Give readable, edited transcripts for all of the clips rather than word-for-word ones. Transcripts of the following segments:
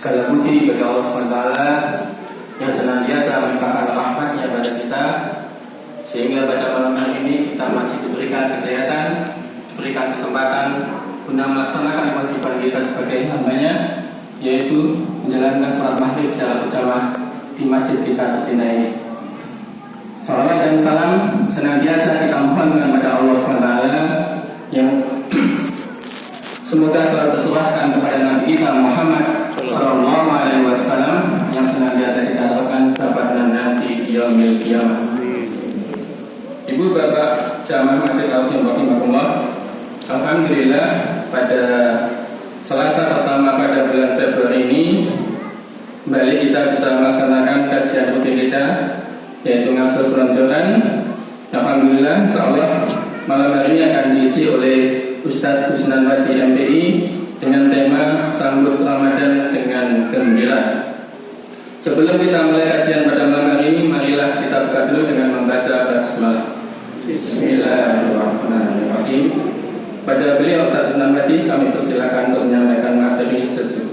Segala puji bagi Allah SWT yang senantiasa melimpahkan rahmat-Nya pada kita, sehingga pada malam hari ini kita masih diberikan kesehatan, diberikan kesempatan guna melaksanakan kewajiban kita sebagai hamba-Nya, yaitu menjalankan sholat maghrib secara berjamaah di masjid kita tercinta ini. Salawat dan salam senantiasa kita mohonkan kepada Allah SWT yang semoga selalu tercurahkan kepada Nabi kita Muhammad Sallallahu Alaihi Wasallam yang senantiasa kita harapkan sahabat dan nanti di yaumil qiyamah. Ibu bapak jamaah masjid Al-Qiyam rahimahullah, alhamdulillah pada Selasa pertama pada bulan Februari ini kembali kita bisa melaksanakan kajian rutin kita, yaitu ngasul selanjutan. Alhamdulillah, insyaallah malam hari ini akan diisi oleh Ustadz Husnan Wati MPI dengan tema Sambut Ramadan dengan Gembira. Sebelum kita mulai kajian pada malam hari ini, marilah kita buka dulu dengan membaca basmalah. Bismillahirrahmanirrahim. Pada beliau Ustadz Husnan Wati kami persilakan untuk menyampaikan materi secukupnya.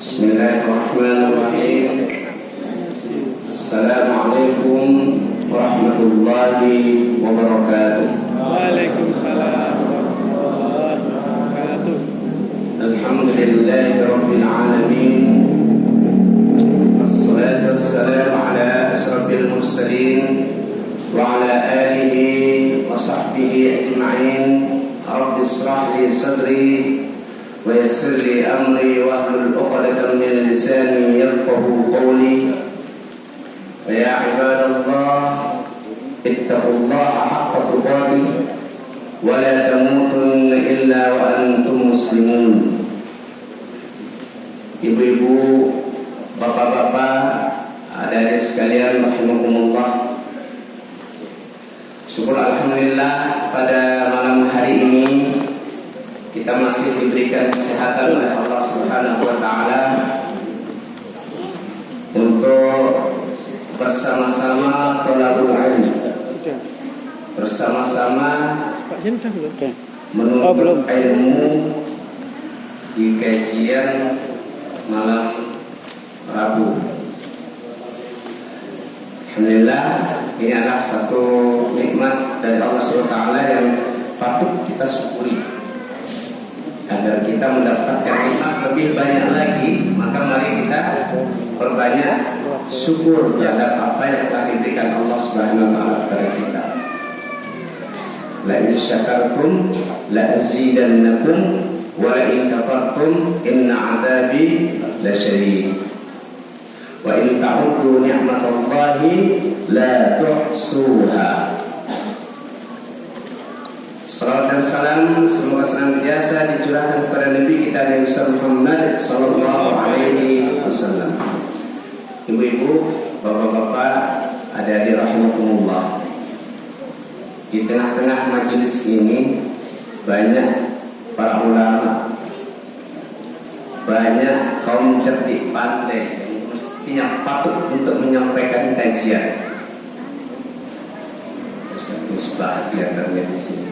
Bismillahirrahmanirrahim. Assalamualaikum warahmatullahi wabarakatuh. Waalaikumsalam warahmatullahi wabarakatuh. Alhamdulillahi rabbil alamin. Wassalatu wassalamu ala asrafil mursalin wa ala alihi wa sahbihi ajma'in. Rabbi ishrah li sadri wa yassir li amri wa hlul 'uqdatam min lisani yafqahu qawli. Ya ibadallah, ittaqullaha haqqa tuqatih wa la tamutunna illa wa antum muslimun. Ibu-ibu, bapak-bapak, adik-adik sekalian rahimakumullah. Syukur alhamdulillah pada malam hari ini kita masih diberikan kesehatan oleh Allah Subhanahu wa taala untuk bersama-sama thalabul ilmi, bersama-sama menuntut ilmu di kajian malam Rabu. Alhamdulillah, ini adalah satu nikmat dari Allah Subhanahu wa taala yang patut kita syukuri. Agar kita mendapatkan nikmat lebih banyak lagi, maka mari kita perbanyak syukur terhadap apa yang telah diberikan Allah Subhanahu wa taala kepada kita. La in syakartum la azidannakum wa la in kafartum inna 'adzabi lasyadid. Wa in ta'uddu ni'matallahi la tuhsuha. Salawat dan salam semoga senantiasa dicurahkan kepada Nabi kita Nabi Muhammad sallallahu alaihi wasallam. Ibu-ibu, bapak-bapak, adik-adik rahimakumullah. Di tengah-tengah majelis ini banyak para ulama, banyak kaum cerdik pandai yang mestinya patut untuk menyampaikan kajian. Misbah di antaranya di sini.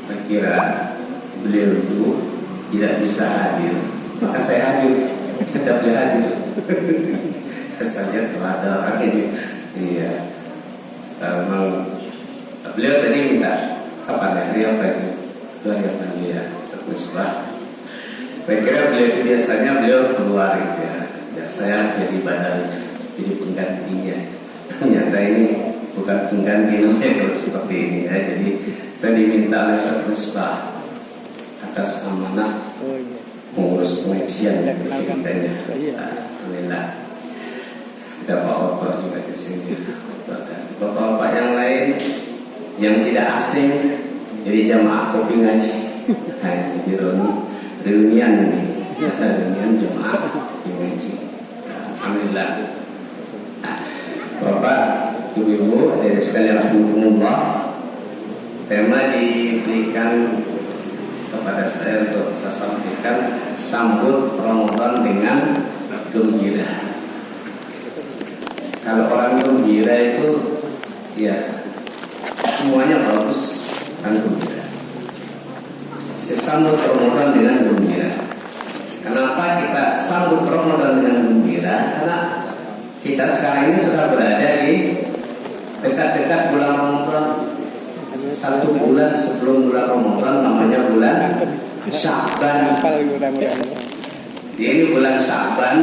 Saya kira beliau itu tidak bisa hadir, maka saya hadir. Tidak boleh hadir. Saya telah ada orang ini. Iya. Beliau tadi minta kapan hari apa itu? Hari apa ya? Misbah. Saya kira beliau biasanya beliau keluar gitu ya. Ya saya jadi badalnya, jadi penggantinya. Ternyata ini bukan pengganti namanya kalau seperti ini ya. Jadi saya diminta oleh Ustaz Misbah atas amanah mengurus pengajian kitanya. Alhamdulillah. Ada Pak Oto juga di sini. Bapak-bapak yang lain yang tidak asing jadi jamaah kopi ngaji. Nah, jadi reunian ini, reunian jamaah kopi ngaji. Alhamdulillah. Bapak, Ibu, dari sekalian rahmatullah, tema diberikan kepada saya untuk saya sampaikan sambut Ramadan dengan gembira. Kalau orang gembira itu ya semuanya bagus dan gembira. Sambut Ramadan dengan gembira. Kenapa kita sambut Ramadan dengan gembira? Karena kita sekarang ini sudah berada di dekat-dekat bulan Ramadan. 1 bulan sebelum bulan Ramadan namanya bulan Sya'ban. Ini bulan Sya'ban,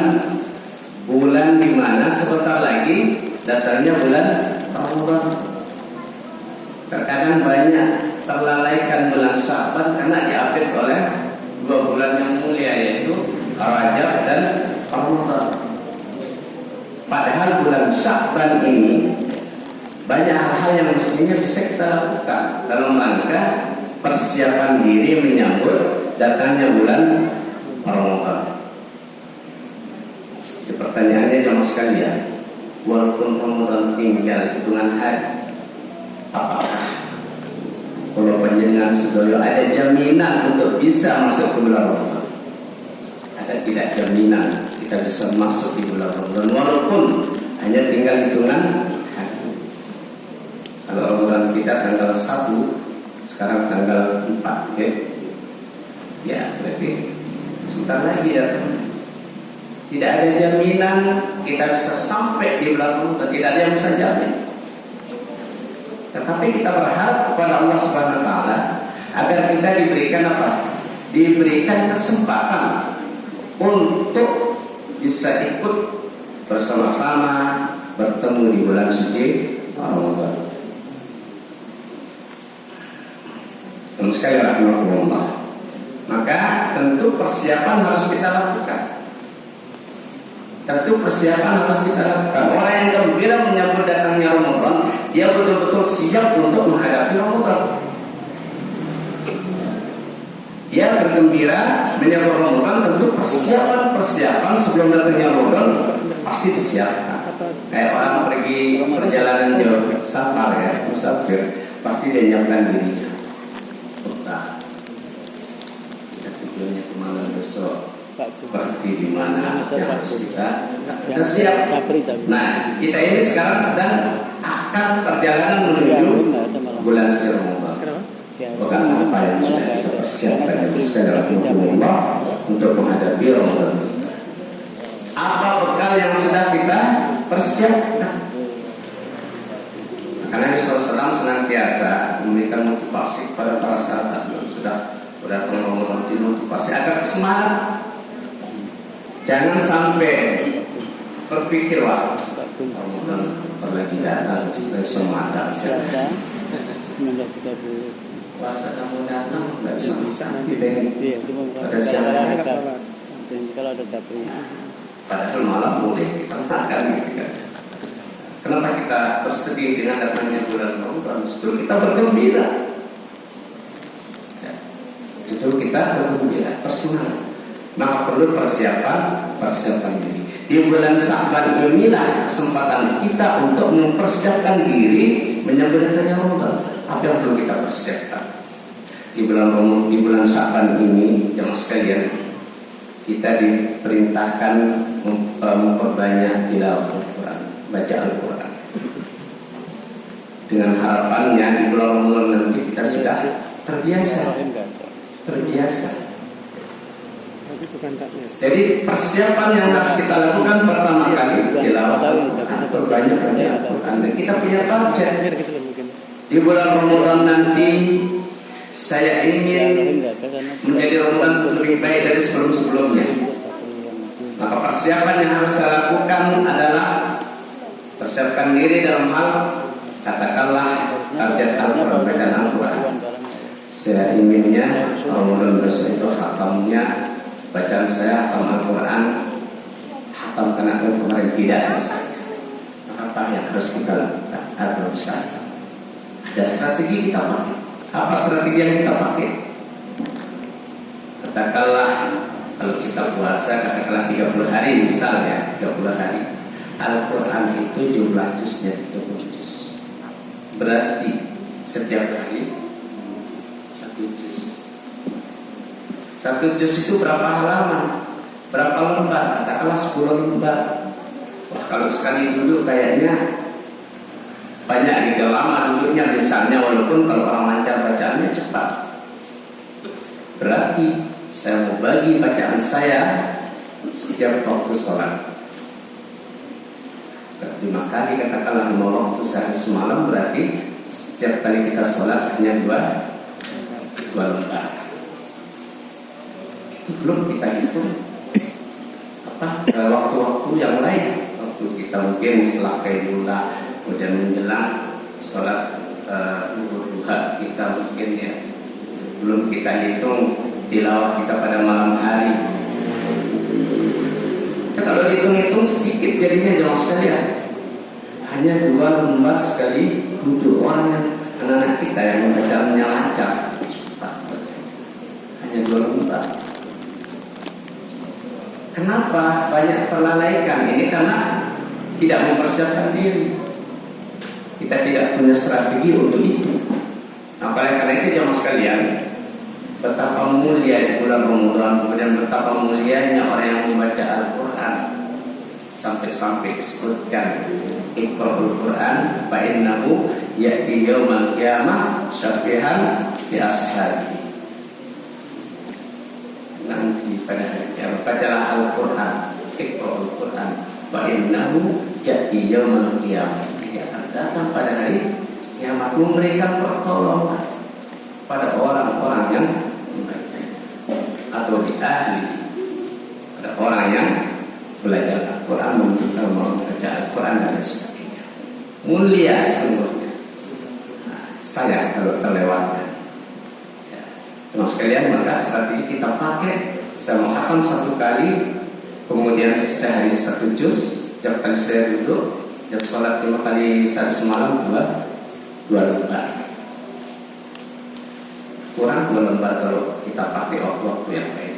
bulan di mana sebentar lagi datangnya bulan Ramadan. Terkadang banyak terlalaikan bulan Sya'ban karena diapit oleh 2 bulan yang mulia, yaitu Rajab dan Ramadan. Padahal bulan Sya'ban ini banyak hal-hal yang mestinya bisa kita lakukan dalam rangka persiapan diri menyambut datangnya bulan Ramadan. Jadi pertanyaannya jamaah sekalian, walaupun Ramadan tinggal hitungan hari, apakah kalau panjenengan sedaya ada jaminan untuk bisa masuk ke bulan Ramadan? Ada tidak jaminan kita bisa masuk di bulan Ramadan walaupun hanya tinggal hitungan hari? Kalau Ramadan kita tanggal 1, sekarang tanggal 4, okay? Ya, berarti sebentar lagi datang. Tidak ada jaminan kita bisa sampai di bulan Ramadan, tidak ada yang bisa jamin. Tetapi kita berharap kepada Allah Subhanahu wa taala agar kita diberikan apa? Diberikan kesempatan untuk bisa ikut bersama-sama bertemu di bulan suci Ramadan. Dan sekali rahmatullah, maka tentu persiapan harus kita lakukan. Tentu persiapan harus kita lakukan. Orang yang gembira menyambut datangnya Ramadan, dia betul-betul siap untuk menghadapi Ramadan. Dia bergembira menyambut Ramadan, tentu persiapan sebelum datangnya Ramadan pasti disiapkan. Kayak orang pergi perjalanan jauh, safar ya, musafir, pasti dia nyiapkan dirinya. Kita tujuannya kemana besok, berarti di mana yang harus kita siap. Nah, kita ini sekarang sedang akan perjalanan menuju bulan suci Ramadan. Bukan apa yang sudah kita persiapkan Allah untuk menghadapi Ramadan. Apa bekal yang sudah kita persiapkan? Karena Rasulullah SAW senantiasa memberikan motivasi kepada para sahabat yang sudah Ramadan, motivasi agar semangat. Jangan sampai berpikir wah Ramadan lagi datang sudah semangat saja. Puasa kamu datang nggak bisa kita ini pada siang kalau ada jatuhnya. Padahal malam boleh kita makan gitu kan. Kenapa kita bersedih dengan datangnya bulan Ramadan? Justru kita bergembira. Ya. Justru kita bergembira, bersemangat. Maka perlu persiapan diri. Di bulan Sya'ban inilah kesempatan kita untuk mempersiapkan diri menyambut datangnya Ramadan. Apa yang perlu kita persiapkan? Di bulan Sya'ban ini, jemaah sekalian, kita diperintahkan memperbanyak tilawah Al-Quran, baca Al-Quran. Dengan harapannya di bulan Ramadan nanti kita sudah terbiasa. Jadi persiapan yang harus kita lakukan pertama kali tilawah Al-Quran, perbanyak baca Al-Quran. Dan kita punya target. Di bulan Ramadan nanti saya ingin menjadi Ramadan lebih baik dari sebelum-sebelumnya. Maka persiapan yang harus saya lakukan adalah persiapkan diri dalam hal katakanlah target Al-Quran, bacaan Al-Quran. Saya inginnya Ramadan besok itu hatamnya bacaan saya hatam Al-Quran, hatam kenaikan kemarin tidak bisa. Apa yang harus kita lakukan agar bisa? Ada strategi kita pakai. Apa strategi yang kita pakai? Katakanlah kalau kita puasa katakanlah 30 hari misalnya 30 hari, Al-Quran itu jumlah juznya 30 juz. Berarti setiap hari 1 juz. 1 juz itu berapa halaman? Berapa lembar? Katakanlah 10 lembar. Wah, kalau sekali duduk kayaknya banyak gitu, lama duduknya misalnya, walaupun kalau orang lancar bacaannya cepat. Berarti saya mau bagi bacaan saya setiap waktu sholat 5 kali, katakanlah 5 waktu sehari semalam, berarti setiap kali kita sholat hanya 2 lembar. Itu belum kita hitung waktu-waktu yang lain, waktu kita mungkin setelah Qailula, kemudian menjelang sholat duha kita mungkin ya, belum kita hitung tilawah kita pada malam hari. Kalau dihitung-hitung sedikit jadinya jemaah sekalian, hanya 2 lembar sekali duduk. Orang yang anak-anak kita yang membacanya lancar cepat, hanya 2 lembar. Kenapa banyak terlalaikan? Ini karena tidak mempersiapkan diri. Kita tidak punya strategi untuk itu. Apalagi karena itu jemaah sekalian, betapa mulia di bulan Ramadan, kemudian betapa mulianya orang yang membaca Al-Quran. Sampai-sampai disebutkan Iqra'ul Quran fa innahu ya'ti yaumal qiyamah syafihan li ashabi. Nanti pada hari kiamat bacalah Al-Quran, Iqra'ul Quran fa innahu ya'ti yaumal qiyamah. Dia akan datang pada hari kiamat memberikan pertolongan pada orang-orang yang membaca atau di ahli, pada orang yang belajar Al-Quran, membaca Al-Quran dan sebagainya. Mulia sungguhnya. Sayang kalau terlewatkan. Teman sekalian, maka strategi kita pakai. Saya mau khatam 1 kali, kemudian sehari 1 juz. Setiap kali saya duduk, setiap sholat 5 kali sehari semalam 2 lembar. Kurang 2 lembar kalau kita pakai waktu-waktu yang baik.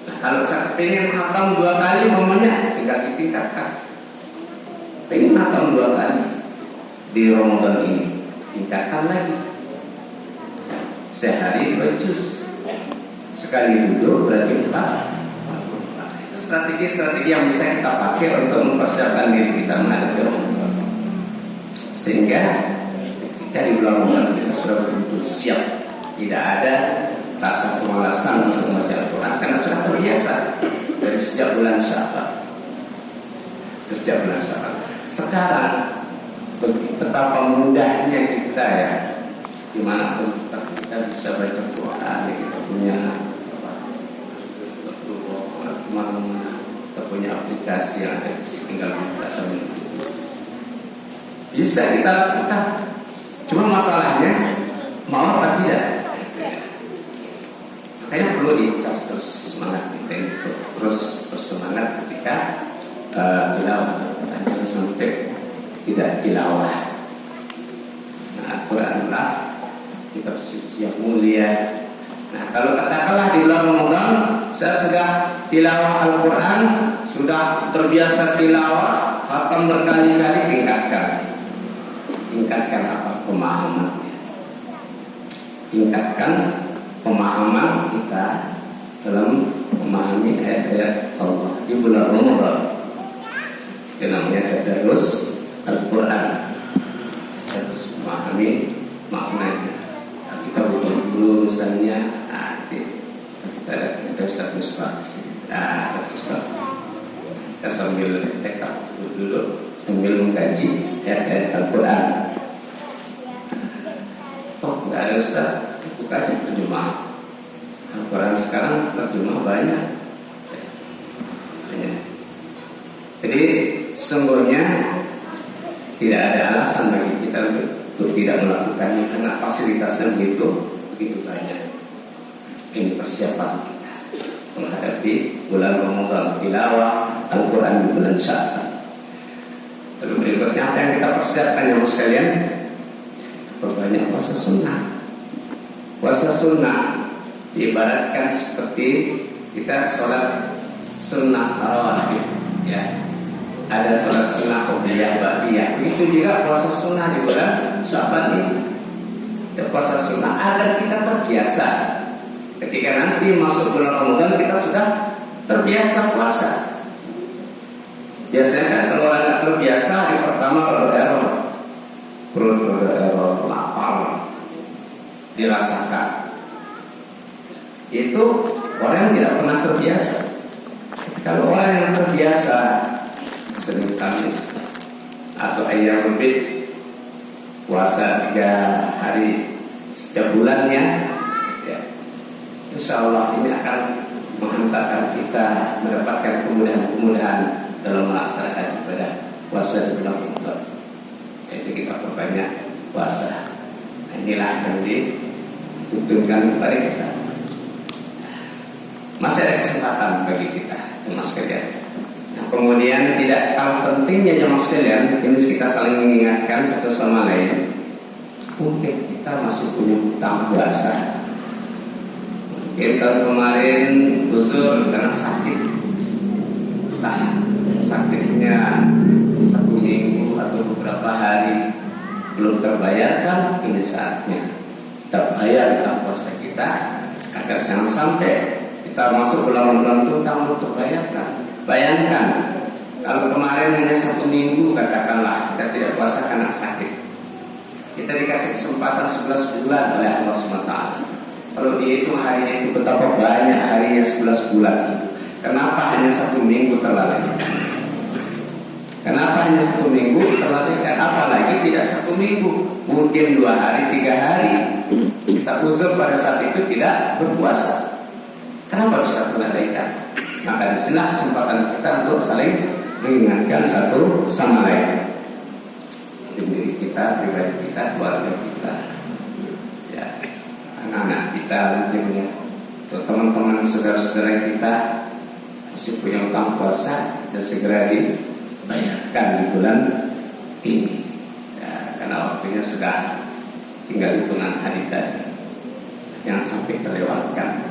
Nah, kalau saya ingin khatam 2 kali, momennya tinggal ditingkatkan. Ingin khatam 2 kali di Ramadan ini, tingkatkan lagi. Sehari 2 juz. Sekali duduk berarti 4. Strategi-strategi yang bisa kita pakai untuk mempersiapkan diri kita menghadapi Ramadan. Sehingga ketika di bulan Ramadan kita sudah betul-betul siap. Tidak ada rasa kemalasan untuk membaca Al-Quran karena sudah terbiasa dari sejak bulan Sya'ban. Sekarang betapa mudahnya kita ya, dimana kita bisa baca Quran, kita punya kita punya aplikasi yang ada di sini, tinggal kita sambil bisa kita lakukan. Cuma masalahnya mau apa tidak? Makanya perlu dicas terus semangat kita itu, terus semangat ketika tilawah, jangan sampai tidak tilawah. Nah, Al-Quranlah kitab suci yang mulia. Nah, kalau katakanlah di bulan Ramadan saya sudah tilawah Al-Quran, sudah terbiasa tilawah, akan berkali-kali tingkatkan apa? Pemahaman. Tingkatkan pemahaman kita dalam memahami ayat-ayat Allah di bulan Ramadan. Itu namanya tadarus Al-Quran. Harus memahami maknanya. Nah, kita dulu misalnya kita Ustaz Musbah. Kita sambil tekap dulu sambil mengkaji ayat-ayat Al-Quran. Oh, nggak ada Ustaz, buka aja terjemah Al-Quran. Sekarang terjemah banyak. Jadi sesungguhnya tidak ada alasan bagi kita untuk tidak melakukannya karena fasilitasnya begitu banyak. Ini persiapan kita menghadapi bulan Ramadan, tilawah Al-Quran di bulan Sya'ban. Lalu berikutnya apa yang kita persiapkan ya mas sekalian? Perbanyak puasa sunnah. Puasa sunnah diibaratkan seperti kita sholat sunnah rawatib, ya. Ada sholat sunnah qobliyah, ba'diyah. Itu juga puasa sunnah di bulan Sya'ban ini. Itu puasa sunnah agar kita terbiasa. Ketika nanti masuk bulan Ramadan kita sudah terbiasa puasa. Biasanya kan kalau orang tidak terbiasa hari pertama baru error, perut baru error, lapar dirasakan. Itu orang yang tidak pernah terbiasa. Kalau orang yang terbiasa Senin Kamis atau ayam lebih puasa 3 hari setiap bulannya, ya, insya Allah ini akan menghantarkan kita mendapatkan kemudahan-kemudahan dalam melaksanakan ibadah puasa di bulan Ramadan. Jadi kita perbanyak puasa. Inilah yang dituntutkan kepada kita. Masih ada kesempatan bagi kita, jemaah sekalian. Nah, kemudian tidak kalah pentingnya jemaah sekalian, ini kita saling mengingatkan satu sama lain. Mungkin kita masih punya hutang puasa. Mungkin tahun kemarin gusur karena sakit. Nah, sakitnya 1 minggu atau beberapa hari belum terbayarkan, ini saatnya kita bayarkan puasa kita agar jangan sampai kita masuk bulan Ramadan itu kamu terbayarkan. Bayangkan kalau kemarin hanya 1 minggu katakanlah kita tidak puasa karena sakit, kita dikasih kesempatan 11 bulan oleh Allah SWT. Kalau dihitung harinya itu betapa banyak harinya 11 bulan. Kenapa hanya 1 minggu terlalaikan? Kenapa hanya 1 minggu terlalaikan? Apalagi tidak 1 minggu, mungkin 2 hari, 3 hari kita uzur pada saat itu tidak berpuasa. Kenapa bisa terlalaikan? Maka disinilah kesempatan kita untuk saling mengingatkan satu sama lain. Diri kita, pribadi kita, keluarga kita, ya, anak-anak kita, mungkin ya, teman-teman saudara-saudara kita masih punya utang puasa, dan segera dibayarkan di bulan ini, ya, karena waktunya sudah tinggal hitungan hari tadi, jangan sampai terlewatkan.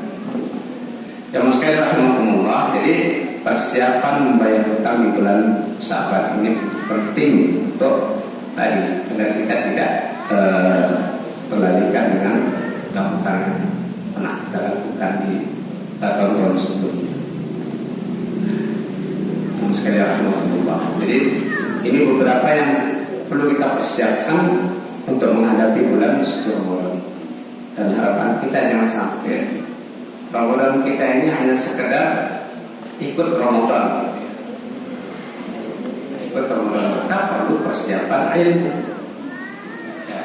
Jamaah sekalian rahimakumullah, jadi persiapan membayar hutang di bulan Sya'ban ini penting untuk tadi agar kita tidak terlalaikan dengan hutang yang pernah kita lakukan di tahun-tahun sebelumnya. Jamaah sekalian rahimakumullah, jadi ini beberapa yang perlu kita persiapkan untuk menghadapi bulan Ramadan, dan harapan kita jangan sampai Ramadan kita ini hanya sekedar ikut Ramadan. Ikut Ramadan, kita perlu persiapan ilmu. Ya,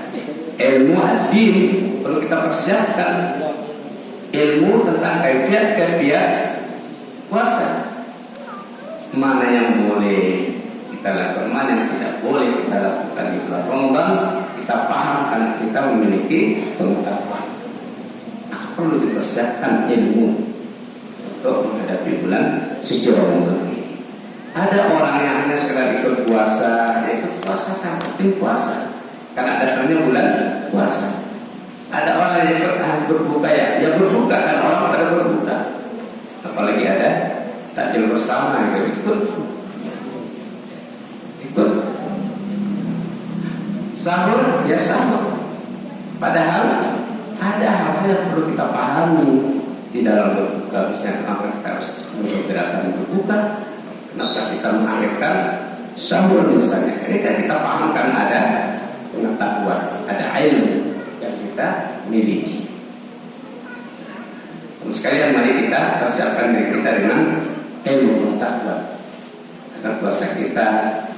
ilmu ad-din perlu kita persiapkan. Ilmu tentang kaifiat puasa. Mana yang boleh kita lakukan, mana yang tidak boleh kita lakukan di bulan Ramadan. Kita paham karena kita memiliki pengetahuan. Perlu dipersiapkan ilmu untuk menghadapi bulan suci Ramadan ini. Ada orang yang hanya sekedar ikut puasa, ya ikut puasa sangat penting puasa karena dasarnya bulan puasa. Ada orang yang ikut berbuka, ya berbuka karena orang pada berbuka. Apalagi ada takjil bersama yang ikut sahur, ya sahur. Padahal ada hal yang perlu kita pahami di dalam berbuka. Misalnya kenapa kita harus mempergerakan berbuka, kenapa kita mengakhirkan sahur misalnya. Ini kan kita pahamkan ada pengetahuan, ada ilmu yang kita miliki. Sekalian mari kita persiapkan diri kita dengan ilmu pengetahuan agar puasa kita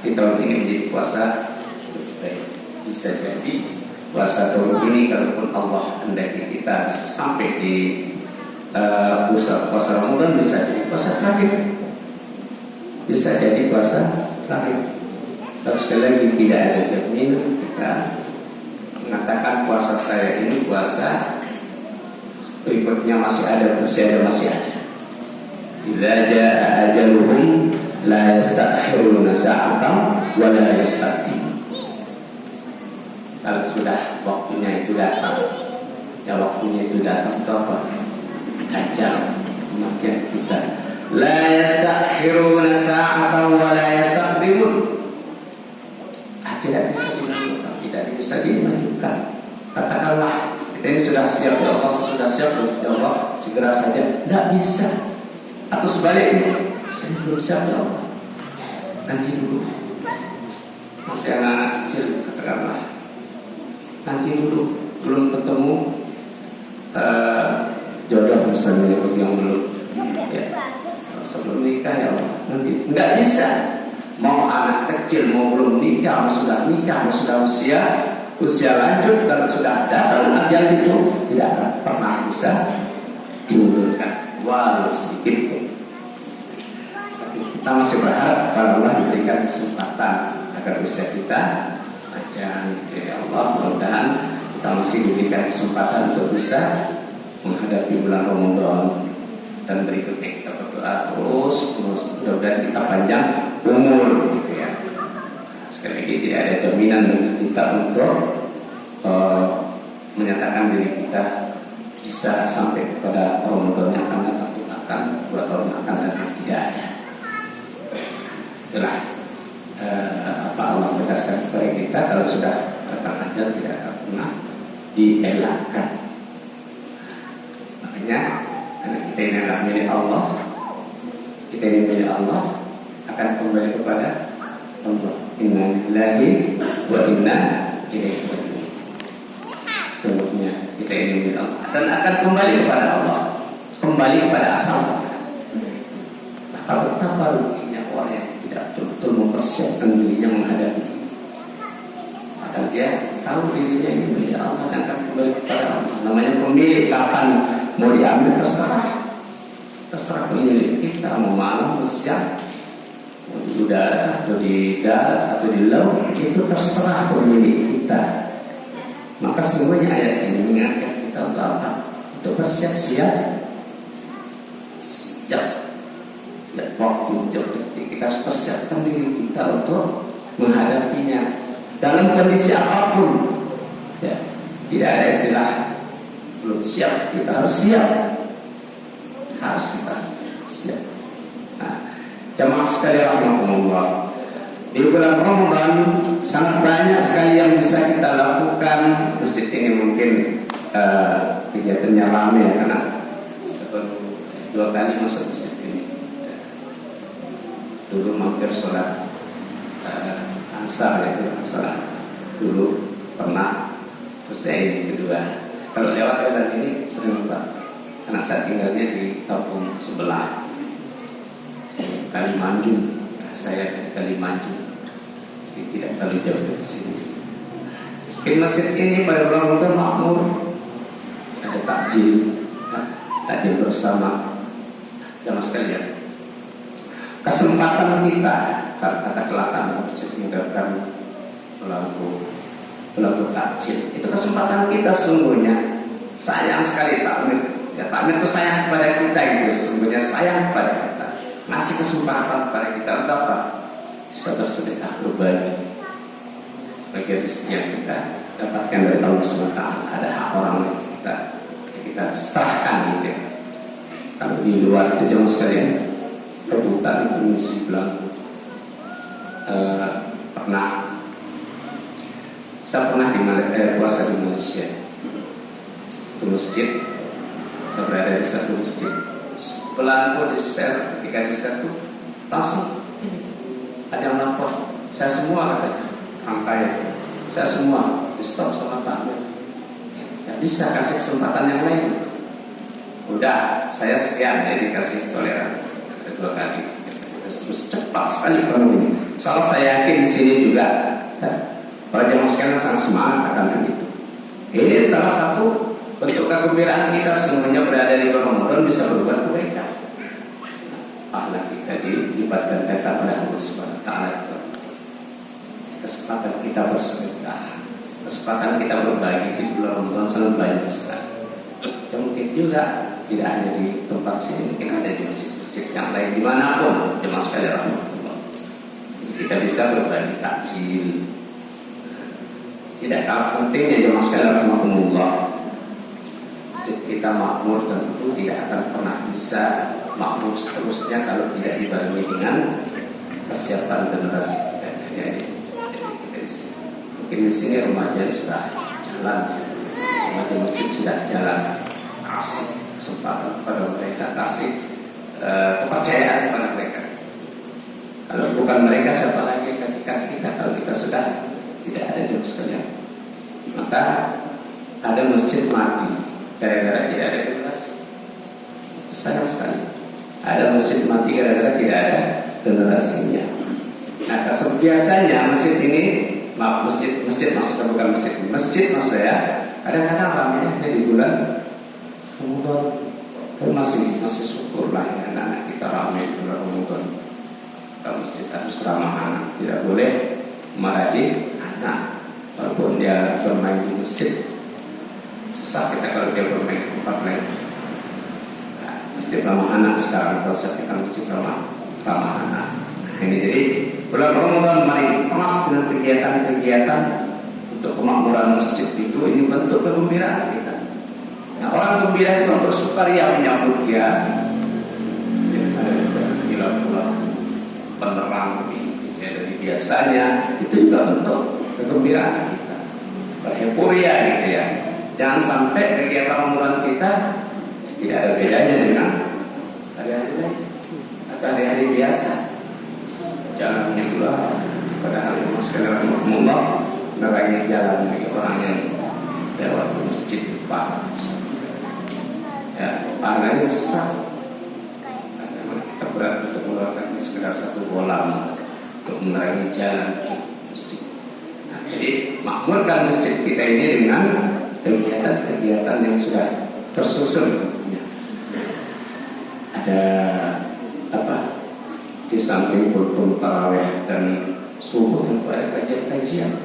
di tahun ini menjadi puasa lebih baik. Bisa jadi puasa tahun ini kalaupun Allah hendaki kita sampai di puasa Ramadan bisa jadi puasa terakhir. bisa jadi puasa terakhir. Tapi sekali lagi tidak ada jaminan kita mengatakan puasa saya ini puasa berikutnya masih ada. Bila jaa ajaluhum la yastakhiruna sa'atan wa la yastaqdimun. Kalau sudah waktunya itu datang, ya waktunya itu datang itu apa? Ajal kematian kita. La yastakhiruna sa'atan wa la yastaqdimun. Tidak bisa dimajukan. Katakanlah kita ini sudah siap, ya Allah, sudah siap, ya Allah, segera saja. Tidak bisa. Atau sebaliknya, saya belum siap, ya Allah, nanti dulu. Masih anak kecil, katakanlah, nanti dulu, belum ketemu jodoh misalnya yang belum. Ya. Sebelum nikah, ya Allah, nanti nggak bisa. Mau anak kecil, mau belum nikah, mau sudah nikah, mau sudah usia lanjut, kalau sudah datang ajal itu tidak akan pernah bisa dimundurkan walau sedikit pun. Tapi kita masih berharap kalau Allah diberikan kesempatan agar usia kita aja, ya Allah, mudah-mudahan kita masih diberikan kesempatan untuk bisa menghadapi bulan Ramadan dan berikutnya kita berdoa terus mudah-mudahan kita panjang umur gitu ya. Sekali lagi tidak ada jaminan bagi kita untuk menyatakan diri kita bisa sampai kepada Ramadan yang akan datang, akan buat tahun akan datang, tidak ada. Itulah apa Allah tegaskan kepada kita, kalau sudah datang ajal tidak akan pernah dielakkan. Makanya karena kita ini adalah milik Allah, kita ini milik Allah, akan kembali kepada Allah. Inna lillahi wa inna ilaihi raji'un. Sesungguhnya kita ini milik Allah dan akan kembali kepada Allah, kembali kepada asal. Maka betapa ruginya orang yang tidak betul-betul mempersiapkan dirinya menghadapi. Padahal dia tahu dirinya ini milik Allah dan akan kembali kepada Allah. Namanya pemilik, kapan mau diambil terserah pemilik kita, mau malam, mau siang, mau di udara atau di darat atau di laut, itu terserah pemilik kita. Maka semuanya ayat ini mengingatkan kita untuk apa? Untuk bersiap-siap sejak waktu, sejak detik kita harus persiapkan diri kita untuk menghadapinya dalam kondisi apapun. Ya, tidak ada istilah belum siap, kita harus siap. Harus kita siap. Nah, jamaah sekalian rahmatullah, di bulan Ramadan sangat banyak sekali yang bisa kita lakukan. Masjid ini mungkin kegiatannya ramai ya, karena sebelum 2 kali masuk masjid ini. Dulu mampir sholat Ansar, ya, Ansar dulu pernah, terus saya ini kedua. Kalau lewat ini sering lupa, karena saya tinggalnya di kampung sebelah Kalimanjung. Saya di Kalimanjung, jadi tidak terlalu jauh dari sini. Di masjid ini pada bulan Ramadan makmur, ada takjil bersama. Jamaah sekalian, kesempatan kita, katakanlah karena masjid mendengarkan pelaku takjil, itu kesempatan kita sungguhnya. Sayang sekali takmir, ya takmir itu sayang kepada kita, itu sungguhnya sayang kepada kita. Ngasih kesempatan kepada kita untuk apa? Bisa bersedekah, berbagi bagi rezeki yang kita dapatkan dari Allah SWT. Ada hak orang yang kita serahkan gitu. Kalau di luar itu jamaah sekalian, rebutan itu mesti belangku. Saya pernah puasa di Malaysia, di masjid. Saya berada di satu masjid. Belangku di share, ketika di share itu langsung ada yang lapor, saya semua katanya, angkanya, saya semua di stop sama takmir. Tidak bisa kasih kesempatan yang lain. Udah, saya sekian, jadi kasih toleran. Saya 2 kali. Terus cepat sekali penuh. Soalnya saya yakin di sini juga para jamaah sekalian sangat semangat akan hal itu. Ini salah satu bentuk kegembiraan kita semuanya berada di Ramadan bisa berbuat kebaikan. Pahala kita kita dilipat gandakan oleh Allah Subhanahu wa taala. Kesempatan kita bersedekah, kesempatan kita berbagi di bulan Ramadan sangat banyak sekali. Dan mungkin juga tidak hanya di tempat sini, mungkin ada di masjid-masjid yang lain dimanapun, jemaah sekalian rahmatullah. Kita bisa berbagi takjil. Tidak kalah pentingnya jemaah sekalian rahmatullah. Kita makmur tentu tidak akan pernah bisa makmur seterusnya kalau tidak dibarengi dengan kesiapan generasi kita. Jadi mungkin di sini remaja sudah jalan, remaja masjid sudah jalan. Kasih kesempatan kepada mereka, kasih kepercayaan kepada mereka. Kalau bukan mereka, siapa lagi ketika kita? Kalau kita sudah tidak ada jemaah sekalian, maka ada masjid mati gara-gara tidak ada generasi. Sayang sekali. Ada masjid mati gara-gara tidak ada generasinya. Nah, biasanya masjid ini, maaf, masjid maksud saya bukan masjid maksud saya, kadang-kadang ramai di bulan Ramadan. Masih syukur lah ya, anak-anak kita ramai di bulan Ramadan. Kalau masjid harus ramah anak, tidak boleh marahi anak, walaupun dia bermain di masjid. Susah kita kalau dia bermain di tempat lain. Nah, masjid ramah anak sekarang, kalau saya kita masjid ramah anak. Nah, ini jadi bulan Ramadan mari emas dengan kegiatan-kegiatan untuk kemakmuran masjid itu. Ini bentuk kegembiraan kita. Nah, orang gembira itu bersukaria menyambut dia. Ada gila-gila penerang dari biasanya, itu juga bentuk kegembiraan kita. Bereuforia gitu ya. Jangan sampai kegiatan ramadan kita tidak ada bedanya dengan hari-hari lain atau hari-hari biasa. Jangan hanya pula padahal yang sekalian rahmatullah nerangi jalan bagi orang yang lewat masjid Pak. Ya, pahalanya besar. Karena kita berat untuk mengeluarkan sekedar satu bola untuk menerangi jalan masjid. Nah, jadi makmurkan masjid kita ini dengan kegiatan-kegiatan yang sudah tersusun. Ada apa? Di samping kultum tarawih dan subuh tentu ada kajian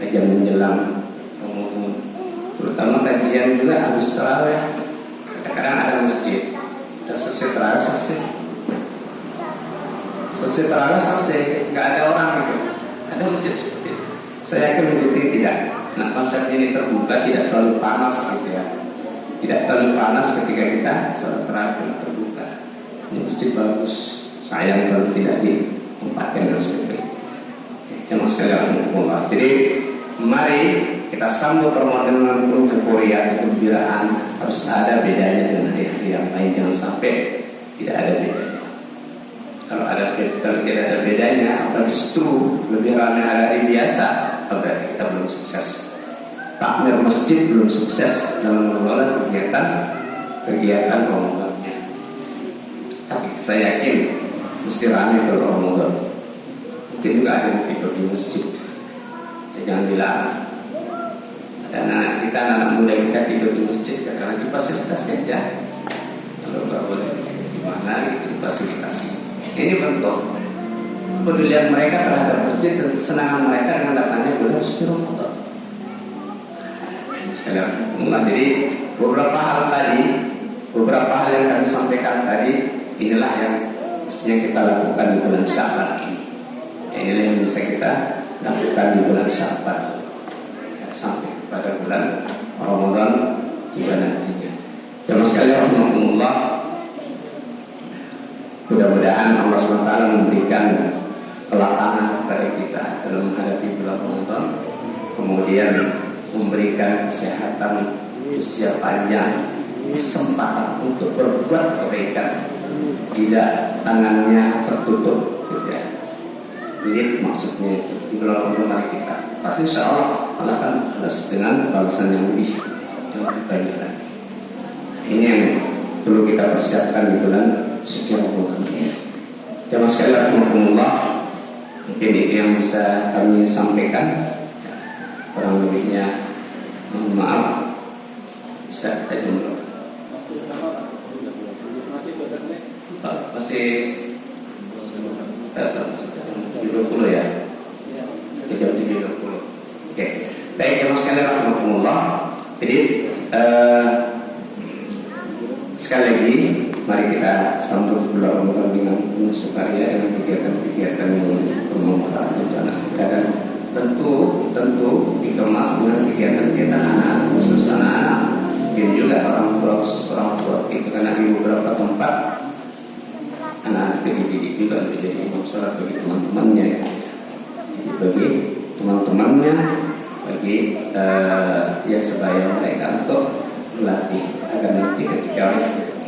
menjelang Ramadan. Terutama kajian juga habis tarawih. Kadang-kadang ada masjid, sudah selesai tarawih selesai, nggak ada orang gitu. Ada masjid seperti itu. Saya yakin masjid ini tidak. Nah, konsep ini terbuka, tidak terlalu panas gitu ya. Tidak terlalu panas ketika kita sholat tarawih terbuka. Ini masjid bagus. Sayang kalau tidak ditempatkan dan sebagainya. Jemaah sekalian rahmatullah. Jadi mari kita sambut Ramadan dengan penuh euforia, kegembiraan. Harus ada bedanya dengan hari-hari yang lain. Jangan sampai tidak ada bedanya. Kalau tidak ada bedanya, atau justru lebih ramai hari-hari biasa, berarti kita belum sukses. Takmir masjid belum sukses dalam mengelola kegiatan Ramadannya. Tapi saya yakin mesti ramai kalau Ramadan. Mungkin juga ada yang tidur di masjid. Jangan bilang ada anak kita, anak muda kita tidur di masjid karena di fasilitas saja. Kalau nggak boleh di mana itu fasilitas. Ini bentuk kepedulian mereka terhadap masjid dan kesenangan mereka dengan datangnya bulan suci Ramadan. Sekalian, jadi beberapa hal yang kami sampaikan tadi, inilah yang mestinya kita lakukan di bulan Sya'ban ini. Inilah yang bisa kita lakukan di bulan Sya'ban sampai pada bulan Ramadan tiba nantinya. Jemaah sekalian rahmatullah, mudah-mudahan Allah SWT memberikan kelapangan kepada kita dalam menghadapi bulan Ramadan, kemudian memberikan kesehatan, usia panjang, kesempatan untuk berbuat kebaikan, tidak tangannya tertutup gitu ya. Jadi maksudnya di bulan Ramadan kita pasti insya Allah akan balas dengan balasan yang lebih banyak lagi. Ini yang perlu kita persiapkan di bulan suci Ramadan ini. Jemaah sekalian rahmatullah, mungkin ini yang bisa kami sampaikan. Kurang lebihnya mohon maaf. Bisa kita jumlah. Masih 20 ya. 7.20. Oke. Baik ya mas sekalian rahmatullah. Jadi sekali lagi mari kita sambut bulan Ramadan dengan penuh sukaria dengan kegiatan-kegiatan yang bermanfaat untuk anak kita, dan tentu dikemas dengan kegiatan-kegiatan anak, khusus anak-anak dan juga orang tua, khusus orang tua itu, karena di beberapa tempat anak-anak dididik juga menjadi imam sholat bagi teman-temannya ya. Jadi bagi teman-temannya, bagi ya sebaya mereka untuk melatih agar nanti ketika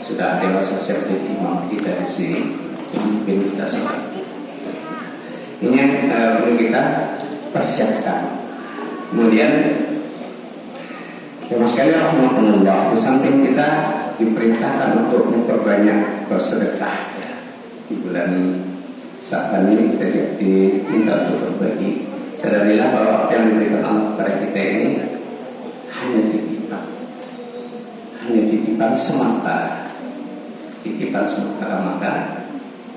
sudah dewasa siap jadi imam kita di sini, mungkin kita sampai. Ini yang perlu kita persiapkan. Kemudian ya mas sekalian rahmatullah, di samping kita diperintahkan untuk memperbanyak bersedekah ya. Di bulan Sya'ban ini kita diminta untuk berbagi. Sadarilah bahwa apa yang diberikan Allah kepada kita ini hanya titipan semata, maka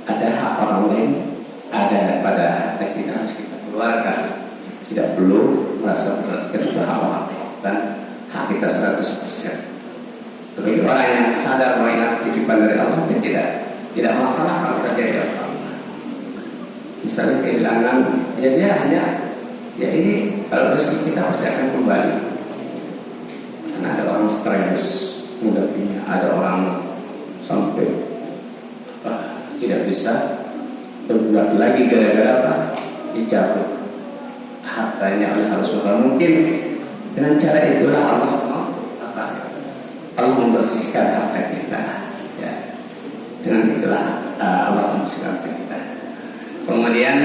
ada hak orang lain, ada pada harta kita harus kita keluarkan. Tidak perlu merasa berat ketika hak orang lain, dan hak kita 100%. Bagi orang yang sadar bahwa ini titipan dari Allah, dia tidak masalah kalau terjadi apa-apa. Misalnya kehilangan, ya dia hanya ya ini kalau rezeki kita pasti akan kembali. Karena ada orang stres menghadapinya, ada orang sampai tidak bisa berbuat lagi gara-gara apa? Dicabut hartanya oleh Allah. Mungkin dengan cara itulah Allah membersihkan harta kita. Ya. Dengan itulah Allah membersihkan harta kita. Kemudian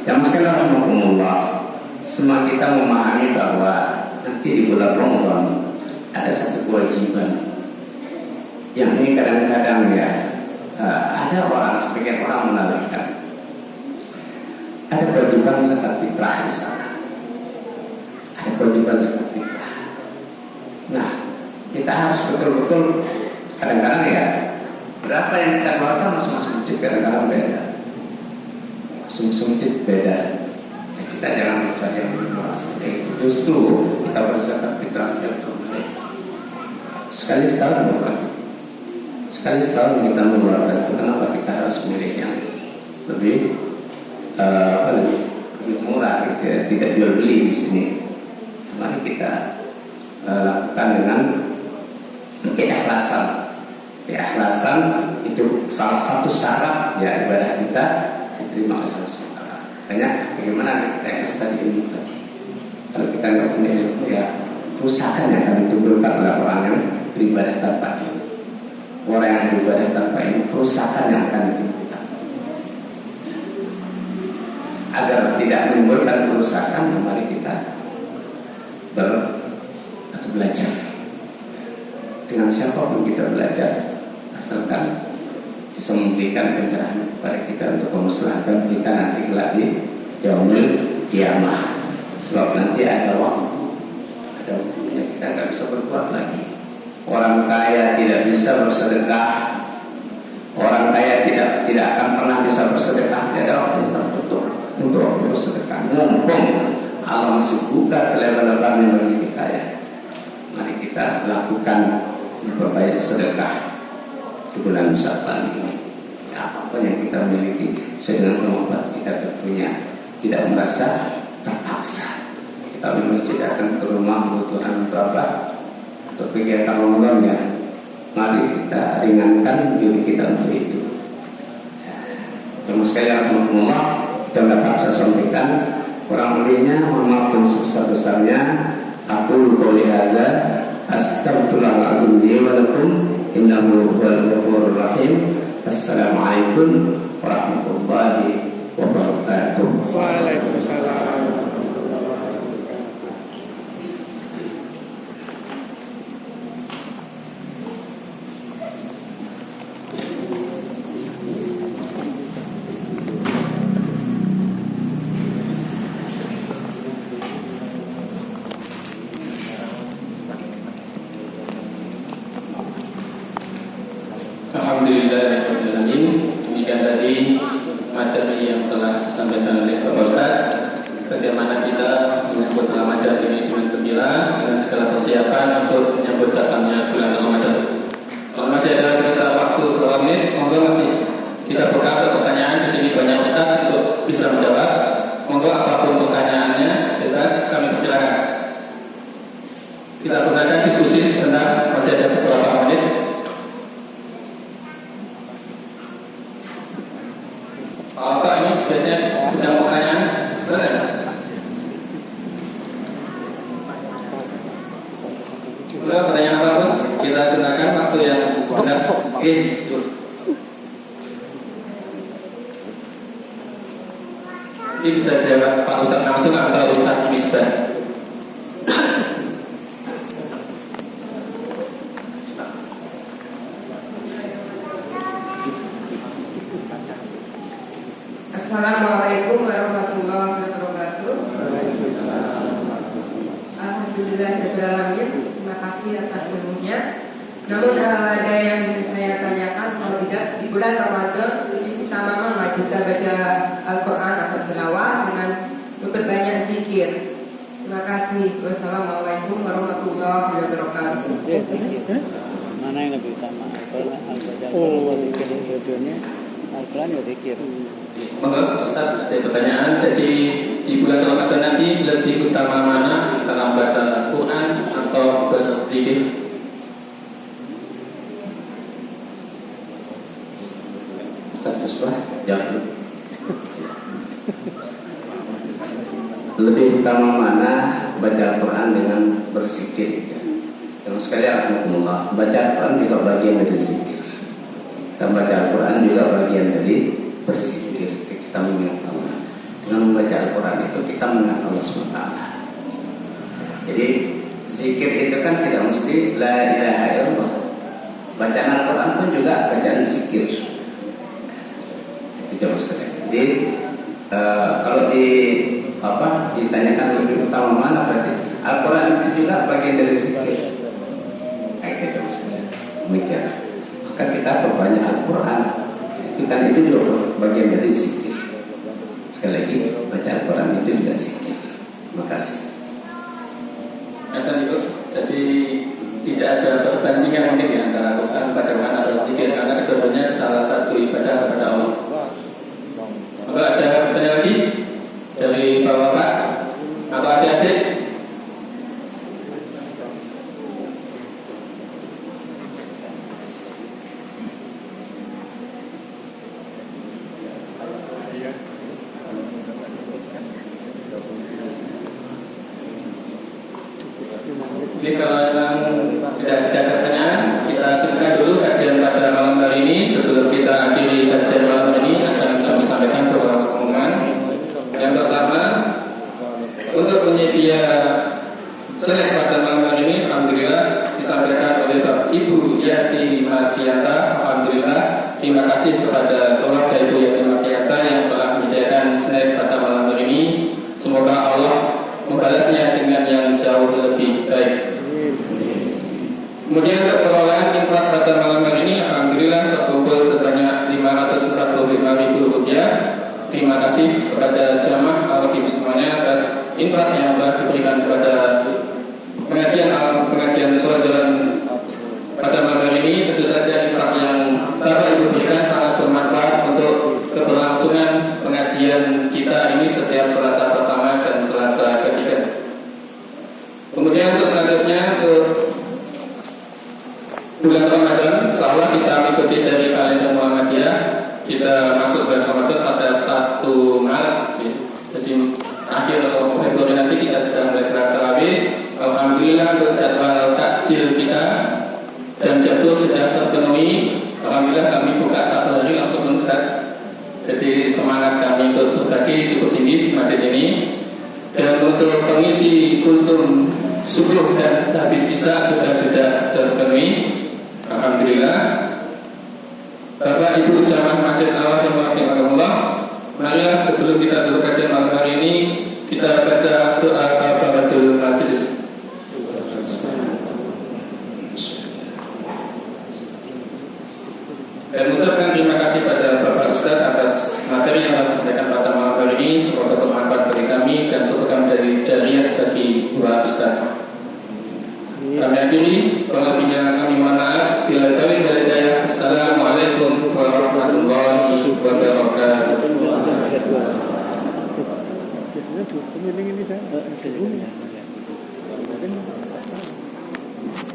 yang sekalian rahmatullah, semua kita memahami bahwa nanti di bulan Ramadan ada satu kewajiban yang ini kadang-kadang ya ada sebagian orang menalaikan. Ada kewajiban zakat fitrah di sana. Ada kewajiban zakat fitrah. Nah, kita harus betul-betul kadang-kadang ya berapa yang kita keluarkan masing-masing masjid kadang-kadang beda. Masing-masing masjid beda. Ya, kita jangan mencari yang murah seperti itu. Justru kita berzakat fitrah yang terbaik. Sekali setahun kita mengeluarkan itu. Kenapa kita harus memilih yang lebih murah, gitu ya? Tidak jual beli di sini. Mari kita lakukan dengan keikhlasan. Keikhlasan itu salah satu syarat ya ibadah kita diterima oleh Allah SWT. Makanya bagaimana kita ikhlas tadi ilmu tadi. Kalau kita nggak punya ilmu ya kerusakan yang akan ditimbulkan oleh orang yang beribadah tanpa ilmu. Orang yang beribadah tanpa ilmu, kerusakan yang akan ditimbulkan. Agar tidak menimbulkan kerusakan, mari kita belajar. Dengan siapapun kita belajar, asalkan bisa memberikan pencerahan kepada kita untuk memusnahkan kita nanti kelak di yaumul kiamah. Sebab nanti ada waktunya kita nggak bisa berbuat lagi. Orang kaya tidak bisa bersedekah. Orang kaya tidak akan pernah bisa bersedekah. Tidak ada waktu tertutup untuk bersedekah. Mumpung Allah masih buka selebar-lebarnya bagi kita ya. Mari kita lakukan berbanyak sedekah di bulan Sya'ban ini. Ya, apapun yang kita miliki sesuai dengan kemampuan kita tentunya, tidak merasa terpaksa. Kita di masjid akan ke rumah kebutuhan berapa untuk kegiatan Ramadan ya. Mari kita ringankan diri kita untuk itu. Terima sekalian rahmatullah, kita dapat saya sampaikan kurang lebihnya mohon maaf yang sebesar-besarnya. Aku qouli hadza astaghfirullahalazim li wa lakum innahu huwal ghafurur rahim. Assalamualaikum warahmatullahi wabarakatuh. Waalaikumsalam. Alhamdulillahirabbil alamin. Demikian tadi disampaikan oleh Bapak Ustaz, bagaimana kita menyambut Ramadan ini dengan gembira dengan segala persiapan untuk menyambut datangnya bulan Ramadan. Kalau masih ada sekitar waktu beberapa menit, monggo masih kita buka ke pertanyaan. Di sini banyak Ustaz untuk bisa menjawab. Monggo apapun pertanyaannya, bebas kami persilakan. Kita gunakan diskusi sebentar, masih ada beberapa menit. Pak ini biasanya sedang pertanyaan, boleh? Boleh pertanyaan apapun, kita gunakan waktu yang sebentar. Oke, ini bisa jawab Pak Ustaz langsung atau Ustaz Misbah. Assalamualaikum warahmatullahi wabarakatuh. Alhamdulillahirrahmanirrahim. Terima kasih atas ilmunya. Namun ada yang ingin saya tanyakan, kalau tidak di bulan Ramadan lebih utama mana kita baca Al-Quran atau tilawah dengan memperbanyak zikir. Terima kasih. Wassalamualaikum warahmatullahi wabarakatuh. Mana yang lebih utama? Al-Quran ya zikir. Monggo Ustaz, ada pertanyaan. Jadi di bulan Ramadan nanti lebih utama mana antara baca Al-Quran atau berzikir? Ustaz Misbah, jawab. Lebih utama mana baca Al-Quran dengan berzikir? Terus sekalian alhamdulillah, baca Al-Quran juga bagian dari zikir. Kita baca Al-Quran juga bagian dari berzikir. Kita mengingat Allah. Dengan membaca Al-Quran itu kita mengingat Allah SWT. Jadi zikir itu kan tidak mesti la ilaha illallah. Bacaan Al-Quran pun juga bacaan zikir. Itu jauh sekali. Jadi kalau ditanyakan lebih utama mana, berarti Al-Quran itu juga bagian dari zikir. Itu jauh sekali. Demikian. Maka kita perbanyak Al-Quran. Itu juga bagian dari zikir. Sekali lagi, baca Al-Quran itu juga zikir. Terima kasih. Jadi tidak ada perbandingan mungkin ya antara Al-Quran, bacaan atau zikir, karena keduanya salah satu ibadah kepada Allah. Maka ada pertanyaan lagi dari Bapak atau adik-adik? Jadi kalau memang tidak ada pertanyaan, kita cukupkan dulu kajian pada malam hari ini. Sebelum kita akhiri kajian malam hari ini, akan kami sampaikan beberapa pengumuman. Yang pertama, untuk penyedia snack pada malam hari ini, alhamdulillah disampaikan oleh Bapak Ibu Yati Mardianta. Alhamdulillah, terima kasih kepada keluarga Ibu Yati Mardianta yang telah menyediakan snack pada malam hari ini. Semoga Allah membalasnya dengan yang jauh lebih baik. Kemudian untuk pengelolaan infak pada malam hari ini, alhamdulillah terkumpul sebanyak Rp545.000. Terima kasih kepada jamaah al-Rahim semuanya atas infak yang telah diberikan kepada pengajian sholat jalan pada malam hari ini. Tentu saja infak yang Bapak Ibu berikan sangat bermanfaat untuk keberlangsungan pengajian kita ini setiap Selasa pertama dan Selasa ketiga. Kemudian untuk selanjutnya, untuk bulan Ramadan, insyaallah kita mengikuti dari kalender Muhammadiyah. Kita masuk bulan Ramadan pada 1 Maret. Jadi akhir Februari nanti kita sudah mulai salat tarawih. Alhamdulillah untuk jadwal takjil kita dan jadwal sudah terpenuhi. Alhamdulillah kami buka 1 hari langsung menustaz. Jadi semangat kami untuk berbagi cukup tinggi di masjid ini. Dan untuk pengisi kultum subuh dan habis isya sudah terpenuhi. Alhamdulillah. Bapak Ibu jamaah Masjid Al-Rahim rahimakumullah, marilah sebelum kita tutup kajian malam hari ini, kita baca doa kafaratul majlis. Dan mengucapkan terima kasih pada Bapak Ustaz atas materi yang telah disampaikan pada malam hari ini semoga bermanfaat bagi kami dan semoga menjadi jariah bagi dua ustaz. Kami akhiri, kalau lebihnya kami mohon maaf. Bila kami berhidayah, assalamualaikum warahmatullahi wabarakatuh. Biasanya cukup ini saya.